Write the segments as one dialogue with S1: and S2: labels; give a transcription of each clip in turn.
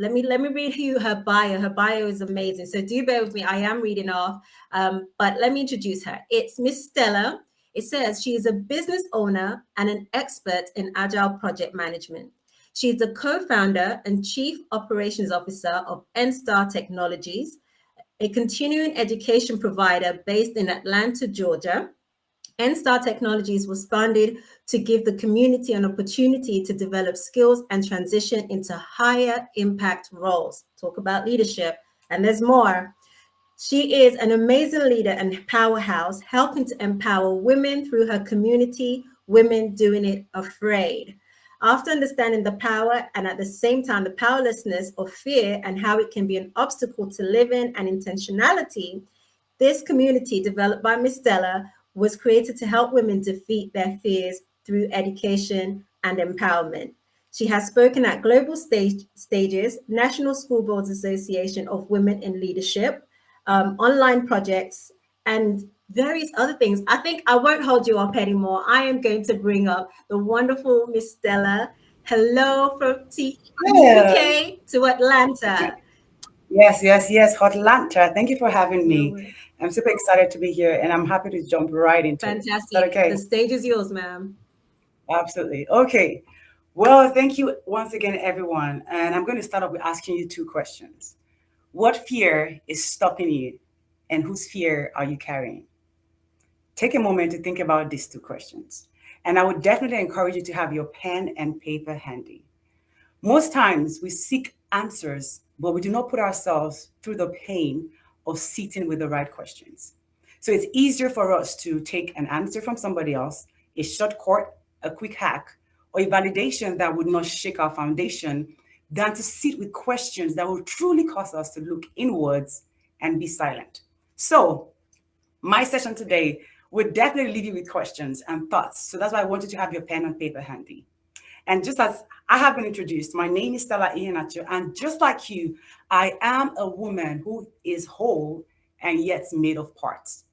S1: Let me read you her bio. Her bio is amazing. So do bear with me. I am reading off, but let me introduce her. It's Miss Stella. It says she is a business owner and an expert in agile project management. She is the co-founder and chief operations officer of NStar Technologies, a continuing education provider based in Atlanta, Georgia. NStar Technologies was founded to give the community an opportunity to develop skills and transition into higher impact roles. Talk about leadership, and there's more. She is an amazing leader and powerhouse, helping to empower women through her community, Women Doing It Afraid. After understanding the power and at the same time the powerlessness of fear and how it can be an obstacle to living and intentionality, this community, developed by Miss Stella, was created to help women defeat their fears through education and empowerment. She has spoken at global stages, National School Boards Association of Women in Leadership, online projects, and various other things. I think I won't hold you up anymore. I am going to bring up the wonderful Miss Stella. Hello from
S2: Yeah.
S1: UK to Atlanta.
S2: Yes. Hotlanta. Thank you for having
S1: No
S2: me.
S1: way.
S2: I'm super excited to be here and I'm happy to jump right into it. Is that
S1: Fantastic. The
S2: okay?
S1: stage is yours, ma'am.
S2: Absolutely. Okay. Well, thank you once again, everyone. And I'm going to start off with asking you two questions. What fear is stopping you? And whose fear are you carrying? Take a moment to think about these two questions. And I would definitely encourage you to have your pen and paper handy. Most times we seek answers, but we do not put ourselves through the pain of sitting with the right questions. So it's easier for us to take an answer from somebody else, a shortcut, a quick hack, or a validation that would not shake our foundation than to sit with questions that will truly cause us to look inwards and be silent. So, my session today would definitely leave you with questions and thoughts. So that's why I wanted to have your pen and paper handy. And just as I have been introduced, my name is Stella Ihenacho, and just like you, I am a woman who is whole and yet made of parts.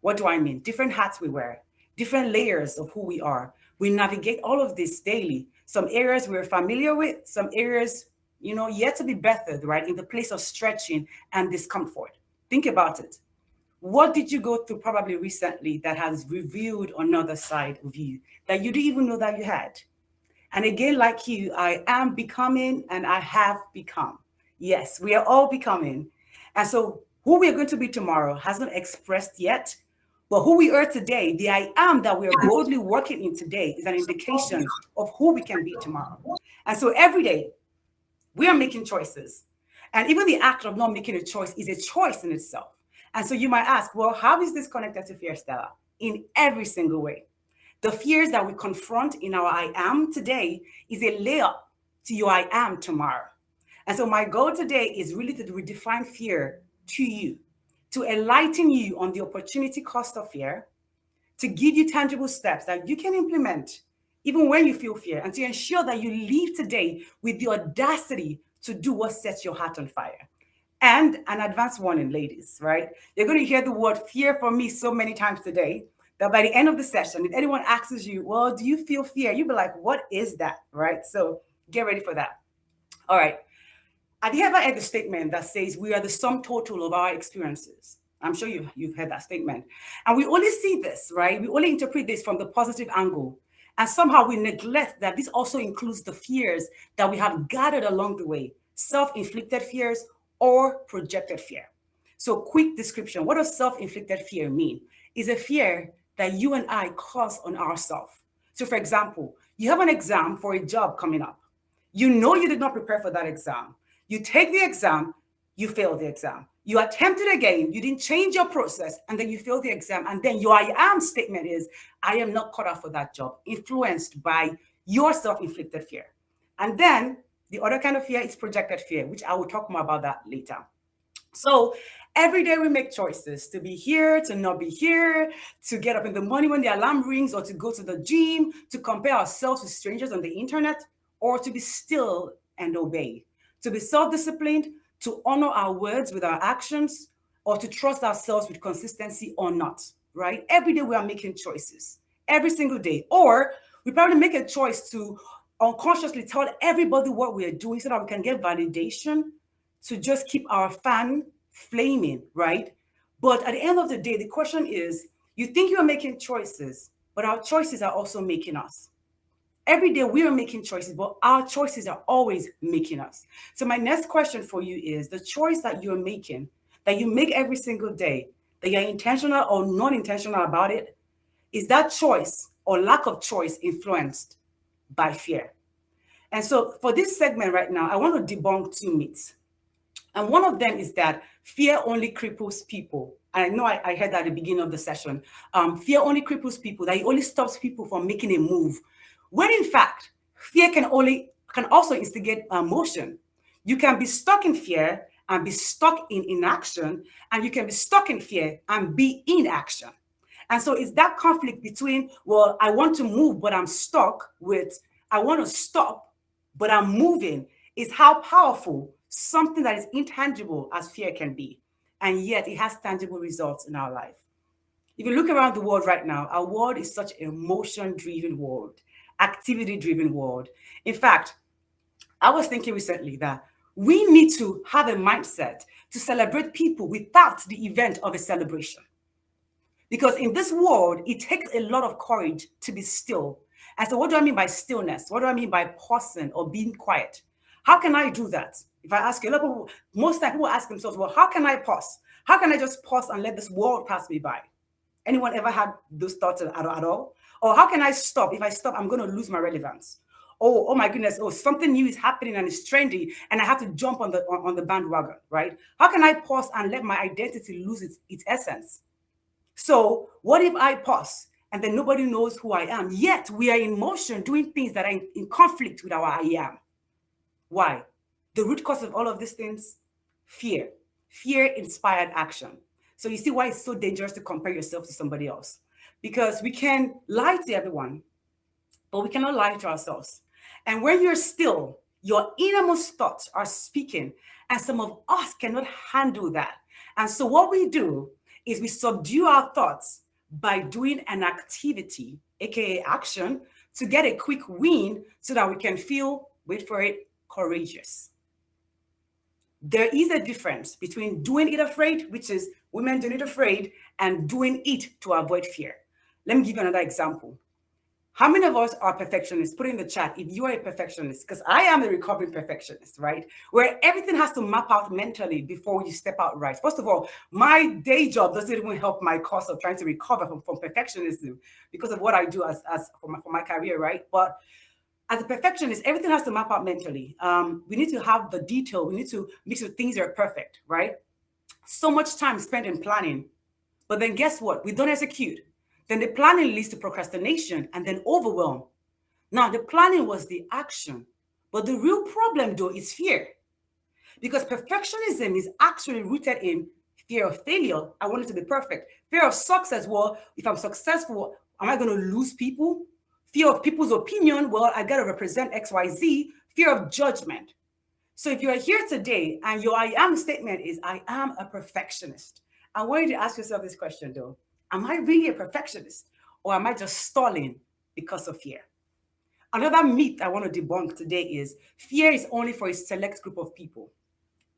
S2: What do I mean? Different hats we wear, different layers of who we are. We navigate all of this daily. Some areas we're familiar with, some areas, yet to be bettered, right? In the place of stretching and discomfort. Think about it. What did you go through probably recently that has revealed another side of you that you didn't even know that you had? And again, like you, I am becoming and I have become. Yes, we are all becoming. And so, who we are going to be tomorrow hasn't expressed yet. But who we are today, the I am that we are boldly working in today, is an indication of who we can be tomorrow. And so, every day, we are making choices. And even the act of not making a choice is a choice in itself. And so, you might ask, well, how is this connected to fear, Stella? In every single way. The fears that we confront in our I am today is a layup to your I am tomorrow. And so my goal today is really to redefine fear to you, to enlighten you on the opportunity cost of fear, to give you tangible steps that you can implement even when you feel fear, and to ensure that you leave today with the audacity to do what sets your heart on fire. And an advanced warning, ladies, right? You're going to hear the word fear from me so many times today that by the end of the session, if anyone asks you, well, do you feel fear? You'll be like, what is that, right? So get ready for that. All right. Have you ever heard the statement that says we are the sum total of our experiences? I'm sure you've heard that statement. And we only see this, right? We only interpret this from the positive angle. And somehow we neglect that this also includes the fears that we have gathered along the way, self-inflicted fears or projected fear. So quick description. What does self-inflicted fear mean? It's a fear that you and I cause on ourselves. So for example, you have an exam for a job coming up. You know you did not prepare for that exam. You take the exam, you fail the exam. You attempt it again, you didn't change your process, and then you fail the exam. And then your I am statement is, I am not cut out for that job, influenced by your self-inflicted fear. And then the other kind of fear is projected fear, which I will talk more about that later. So every day we make choices to be here, to not be here, to get up in the morning when the alarm rings, or to go to the gym, to compare ourselves with strangers on the internet, or to be still and obey, to be self-disciplined, to honor our words with our actions, or to trust ourselves with consistency or not, right? Every day we are making choices, every single day. Or we probably make a choice to unconsciously tell everybody what we are doing so that we can get validation to just keep our fan flaming, right? But at the end of the day, the question is, you think you're making choices, but our choices are also making us. Every day we are making choices, but our choices are always making us. So my next question for you is the choice that you're making, that you make every single day, that you're intentional or non-intentional about it, is that choice or lack of choice influenced by fear? And so for this segment right now, I want to debunk two myths. And one of them is that fear only cripples people. And I know I heard that at the beginning of the session. Fear only cripples people, that it only stops people from making a move. When in fact, fear can also instigate emotion. You can be stuck in fear and be stuck in inaction, and you can be stuck in fear and be in action. And so it's that conflict between, well, I want to move, but I'm stuck, with I want to stop, but I'm moving, is how powerful something that is intangible as fear can be. And yet it has tangible results in our life. If you look around the world right now, our world is such an emotion driven world, activity driven world. In fact, I was thinking recently that we need to have a mindset to celebrate people without the event of a celebration. Because in this world, it takes a lot of courage to be still. And so, what do I mean by stillness? What do I mean by pausing or being quiet? How can I do that? If I ask you, a lot of people, most time people ask themselves, well, how can I pause? How can I just pause and let this world pass me by? Anyone ever had those thoughts at all? Or how can I stop? If I stop, I'm going to lose my relevance. Oh my goodness! Oh, something new is happening and it's trendy, and I have to jump on the bandwagon, right? How can I pause and let my identity lose its essence? So what if I pause and then nobody knows who I am? Yet we are in motion doing things that are in conflict with our I am. Why? The root cause of all of these things? Fear. Fear inspired action. So you see why it's so dangerous to compare yourself to somebody else. Because we can lie to everyone, but we cannot lie to ourselves. And when you're still, your innermost thoughts are speaking, and some of us cannot handle that. And so, what we do is we subdue our thoughts by doing an activity, aka action, to get a quick win so that we can feel, wait for it, courageous. There is a difference between doing it afraid, which is women doing it afraid, and doing it to avoid fear. Let me give you another example. How many of us are perfectionists? Put in the chat if you are a perfectionist, because I am a recovering perfectionist, right? Where everything has to map out mentally before you step out right. First of all, my day job doesn't even help my cause of trying to recover from perfectionism because of what I do as for my career, right? But as a perfectionist, everything has to map out mentally. We need to have the detail. We need to make sure things are perfect, right? So much time spent in planning, but then guess what? We don't execute. Then the planning leads to procrastination and then overwhelm. Now, the planning was the action, but the real problem, though, is fear. Because perfectionism is actually rooted in fear of failure. I want it to be perfect. Fear of success. Well, if I'm successful, am I going to lose people? Fear of people's opinion. Well, I got to represent XYZ. Fear of judgment. So if you're here today and your I am statement is, I am a perfectionist, I want you to ask yourself this question though. Am I really a perfectionist, or am I just stalling because of fear? Another myth I want to debunk today is fear is only for a select group of people.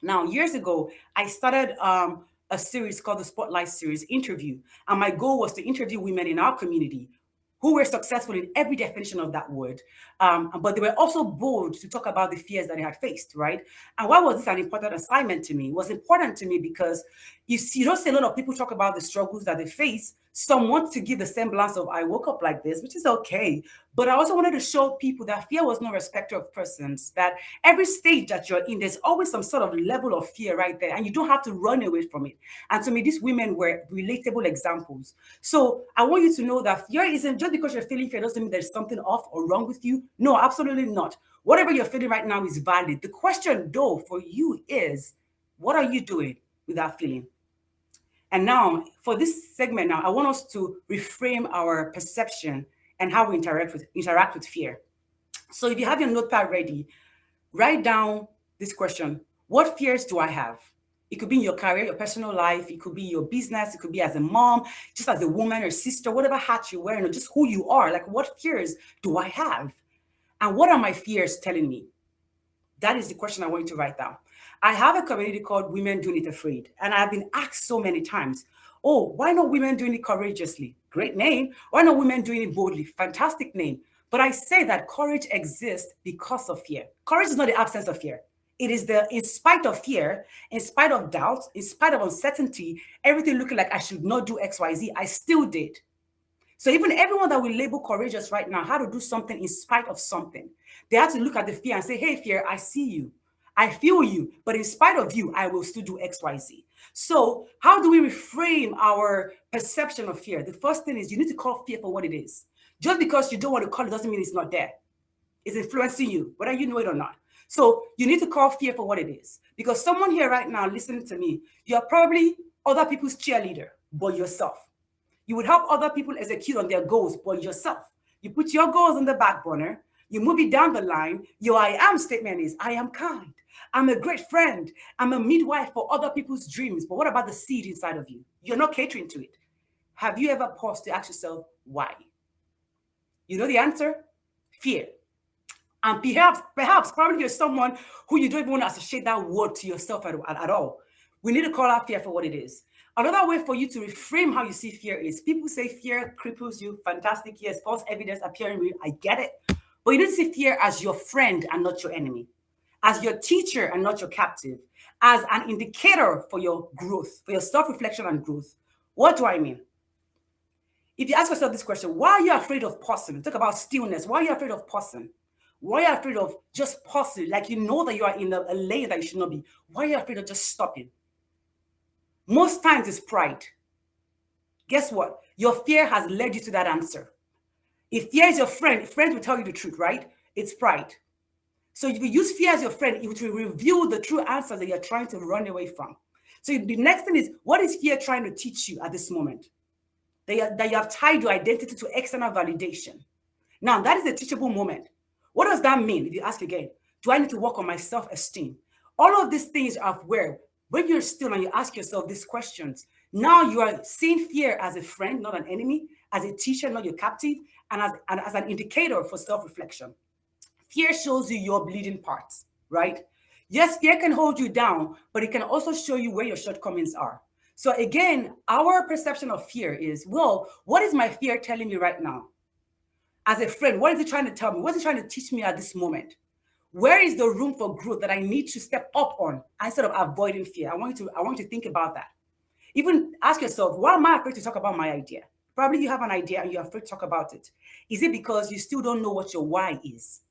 S2: Now, years ago, I started a series called the Spotlight Series Interview. And my goal was to interview women in our community who were successful in every definition of that word. But they were also bold to talk about the fears that they had faced, right? And why was this an important assignment to me? It was important to me because you don't see a lot of people talk about the struggles that they face. Some want to give the semblance of I woke up like this, which is okay. But I also wanted to show people that fear was no respecter of persons, that every stage that you're in, there's always some sort of level of fear right there, and you don't have to run away from it. And to me, these women were relatable examples. So I want you to know that fear isn't just because you're feeling fear doesn't mean there's something off or wrong with you. No, absolutely not. Whatever you're feeling right now is valid. The question, though, for you is, what are you doing with that feeling? And now, for this segment, now I want us to reframe our perception and how we interact with fear. So, if you have your notepad ready, write down this question: what fears do I have? It could be in your career, your personal life. It could be your business. It could be as a mom, just as a woman or sister, whatever hat you're wearing, or just who you are. Like, what fears do I have? And what are my fears telling me? That is the question I want you to write down. I have a community called Women Doing It Afraid, and I've been asked so many times, oh, why not women doing it courageously? Great name. Why not women doing it boldly? Fantastic name. But I say that courage exists because of fear. Courage is not the absence of fear. It is the, in spite of fear, in spite of doubt, in spite of uncertainty, everything looking like I should not do X, Y, Z, I still did. So even everyone that we label courageous right now had to do something in spite of something. They had to look at the fear and say, hey, fear, I see you. I feel you, but in spite of you, I will still do X, Y, Z. So how do we reframe our perception of fear? The first thing is you need to call fear for what it is. Just because you don't want to call it doesn't mean it's not there. It's influencing you, whether you know it or not. So you need to call fear for what it is. Because someone here right now listening to me, you're probably other people's cheerleader, but yourself. You would help other people execute on their goals, but yourself. You put your goals on the back burner. You move it down the line. Your I am statement is, I am kind. I'm a great friend. I'm a midwife for other people's dreams. But what about the seed inside of you? You're not catering to it. Have you ever paused to ask yourself why? You know the answer? Fear. And perhaps, probably you're someone who you don't even want to associate that word to yourself at all. We need to call out fear for what it is. Another way for you to reframe how you see fear is people say fear cripples you. Fantastic. Yes, false evidence appearing real. I get it. But you need to see fear as your friend and not your enemy, as your teacher and not your captive, as an indicator for your growth, for your self reflection and growth. What do I mean? If you ask yourself this question, why are you afraid of pausing? Talk about stillness. Why are you afraid of pausing? Why are you afraid of just pausing? Like you know that you are in a lane that you should not be. Why are you afraid of just stopping? Most times it's pride. Guess what? Your fear has led you to that answer. If fear is your friend, friends will tell you the truth, right? It's pride. So if you use fear as your friend, it will reveal the true answer that you're trying to run away from. So the next thing is, what is fear trying to teach you at this moment? That you have tied your identity to external validation. Now, that is a teachable moment. What does that mean? If you ask again, do I need to work on my self-esteem? All of these things are where, when you're still and you ask yourself these questions, now you are seeing fear as a friend, not an enemy, as a teacher, not your captive, and as an indicator for self-reflection. Fear shows you your bleeding parts, right? Yes, fear can hold you down, but it can also show you where your shortcomings are. So again, our perception of fear is, well, what is my fear telling me right now? As a friend, what is it trying to tell me? What is it trying to teach me at this moment? Where is the room for growth that I need to step up on instead of avoiding fear? I want you to think about that. Even ask yourself, why am I afraid to talk about my idea? Probably you have an idea and you're afraid to talk about it. Is it because you still don't know what your why is?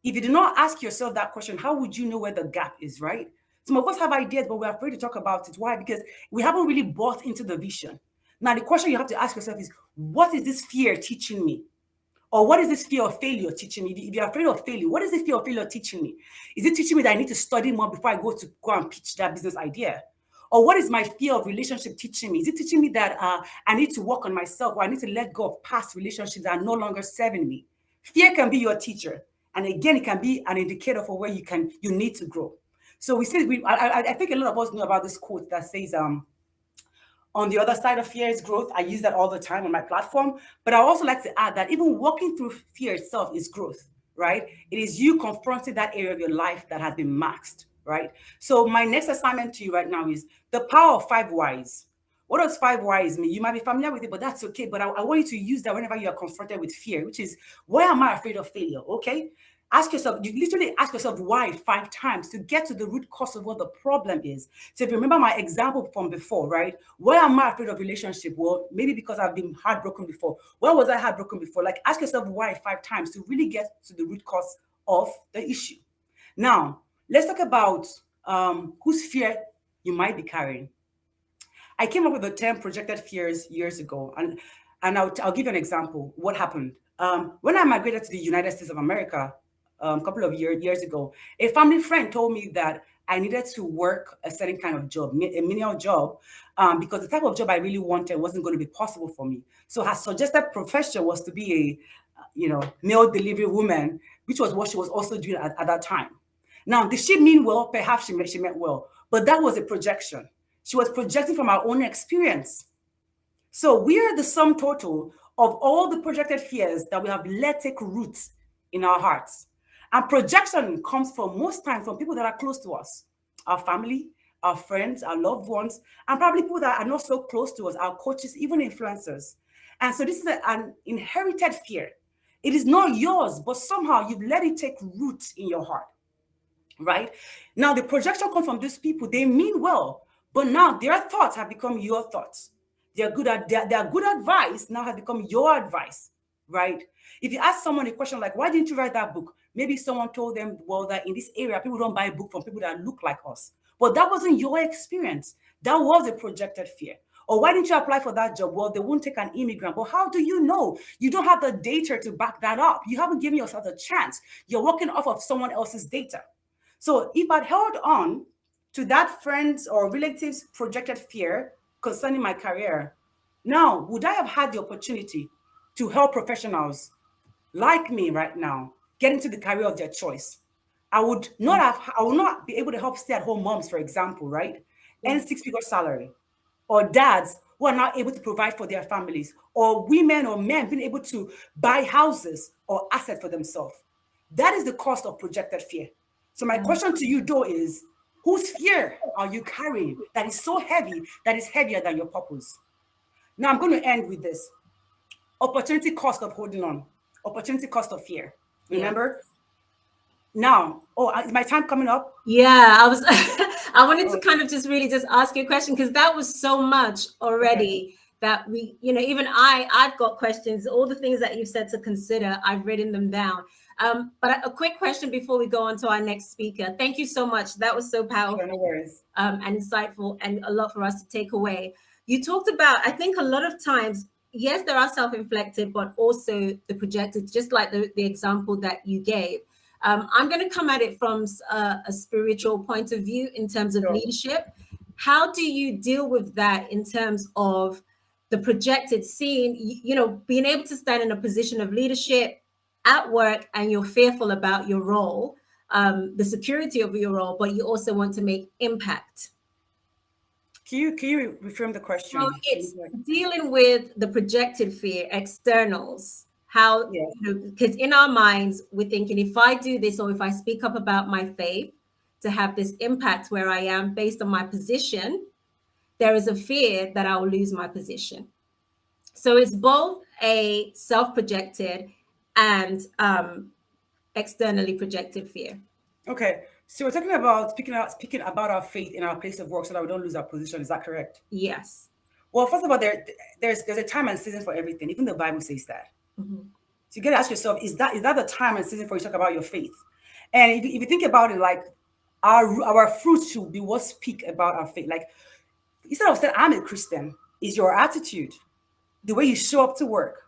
S2: If you do not ask yourself that question, how would you know where the gap is, right? Some of us have ideas, but we're afraid to talk about it. Why? Because we haven't really bought into the vision. Now, the question you have to ask yourself is, what is this fear teaching me? Or what is this fear of failure teaching me? If you're afraid of failure, what is this fear of failure teaching me? Is it teaching me that I need to study more before I go and pitch that business idea? Or what is my fear of relationship teaching me? Is it teaching me that I need to work on myself, or I need to let go of past relationships that are no longer serving me? Fear can be your teacher, and again, it can be an indicator for where you need to grow. So I think a lot of us know about this quote that says, on the other side of fear is growth. I use that all the time on my platform. But I also like to add that even walking through fear itself is growth, right? It is you confronting that area of your life that has been masked, right? So my next assignment to you right now is the power of 5 whys. What does 5 whys mean? You might be familiar with it, but that's okay. But I want you to use that whenever you are confronted with fear, which is, why am I afraid of failure? Okay. Ask yourself, you literally ask yourself why 5 times to get to the root cause of what the problem is. So if you remember my example from before, right? Why am I afraid of relationship? Well, maybe because I've been heartbroken before. Why was I heartbroken before? Like, ask yourself why 5 times to really get to the root cause of the issue. Now, let's talk about whose fear you might be carrying. I came up with the term projected fears years ago, and I'll give you an example. What happened? When I migrated to the United States of America a couple of years ago, a family friend told me that I needed to work a certain kind of job, a menial job, because the type of job I really wanted wasn't going to be possible for me. So her suggested profession was to be mail delivery woman, which was what she was also doing at that time. Now, did she mean well? Perhaps she meant well, but that was a projection. She was projecting from our own experience. So we are the sum total of all the projected fears that we have let take roots in our hearts. And projection comes from most times from people that are close to us, our family, our friends, our loved ones, and probably people that are not so close to us, our coaches, even influencers. And so this is an inherited fear. It is not yours, but somehow you've let it take root in your heart, right? Now, the projection comes from these people. They mean well, but now their thoughts have become your thoughts. Their good advice now has become your advice, right? If you ask someone a question like, why didn't you write that book? Maybe someone told them, well, that in this area, people don't buy a book from people that look like us. But that wasn't your experience. That was a projected fear. Or why didn't you apply for that job? Well, they won't take an immigrant. But how do you know? You don't have the data to back that up. You haven't given yourself a chance. You're working off of someone else's data. So if I'd held on to that friend's or relative's projected fear concerning my career, now would I have had the opportunity to help professionals like me right now get into the career of their choice? I would not be able to help stay-at-home moms, for example, right?
S1: Yeah.
S2: And six-figure salary, or dads who are not able to provide for their families, or women or men being able to buy houses or assets for themselves. That is the cost of projected fear. So my question to you, though, is whose fear are you carrying that is so heavy, that is heavier than your purpose? Now I'm going to end with this. Opportunity cost of holding on. Opportunity cost of fear.
S1: Yeah.
S2: Remember? Now, is my time coming up?
S1: Yeah, I was I wanted to
S2: Oh,
S1: kind of just really just ask you a question because that was so much
S2: okay.
S1: already that we, even I've got questions, all the things that you've said to consider, I've written them down. But a quick question before we go on to our next speaker. Thank you so much. That was so
S2: Sure, no
S1: powerful,
S2: worries.
S1: and insightful, and a lot for us to take away. You talked about, I think a lot of times, yes, there are self-inflicted, but also the projected, just like the example that you gave. I'm going to come at it from a spiritual point of view in terms of
S2: Sure.
S1: leadership. How do you deal with that in terms of the projected scene, being able to stand in a position of leadership at work and you're fearful about your role, the security of your role, but you also want to make impact?
S2: Can you reframe the
S1: So
S2: question?
S1: it's dealing with the projected fear, externals, how,
S2: Yeah.
S1: because in our minds, we're thinking if I do this or if I speak up about my faith to have this impact where I am based on my position, there is a fear that I will lose my position. So it's both a self projected and externally projected fear.
S2: Okay. So we're talking about speaking about our faith in our place of work so that we don't lose our position. Is that correct?
S1: Yes.
S2: Well, first of all, there's a time and season for everything. Even the Bible says that.
S1: Mhm.
S2: So you got to ask yourself, is that the time and season for you to talk about your faith? And if you think about it, like our fruits should be what speak about our faith. Like instead of saying I'm a Christian, is your attitude, the way you show up to work,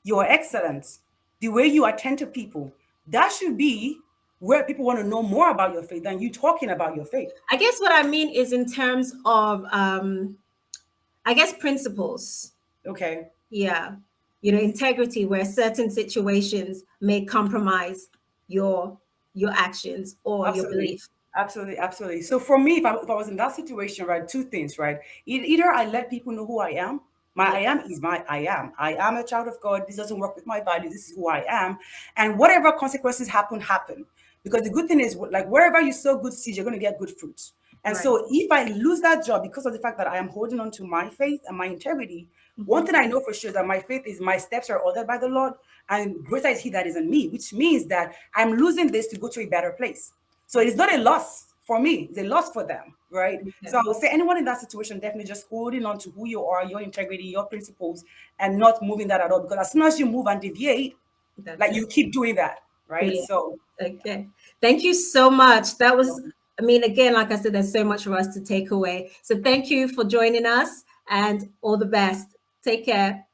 S2: your excellence, the way you attend to people. That should be where people want to know more about your faith than you talking about your faith.
S1: I guess what I mean is in terms of, I guess, principles.
S2: Okay.
S1: Yeah. Integrity where certain situations may compromise your your actions or your
S2: Absolutely.
S1: belief.
S2: Absolutely. Absolutely. So for me, if I was in that situation, right, two things, right? Either I let people know who I am. My
S1: Yeah.
S2: I am is my I am. I am a child of God. This doesn't work with my values. This is who I am. And whatever consequences happen, happen. Because the good thing is, like, wherever you sow good seeds, you're going to get good fruits. And
S1: Right.
S2: so if I lose that job because of the fact that I am holding on to my faith and my integrity, one
S1: Mhm.
S2: thing I know for sure is that my faith is my steps are ordered by the Lord, and greater is He that is in me, which means that I'm losing this to go to a better place. So it is not a loss for me, it's a loss for them, right? So I
S1: Okay.
S2: would say anyone in that situation definitely just holding on to who you are, your integrity, your principles, and not moving that at all. Because as soon as you move and deviate,
S1: That's
S2: like
S1: it.
S2: you keep doing that, right?
S1: Brilliant.
S2: So
S1: Okay. Thank you so much. That was, I mean, again, like I said, there's so much for us to take away. So thank you for joining us and all the best. Take care.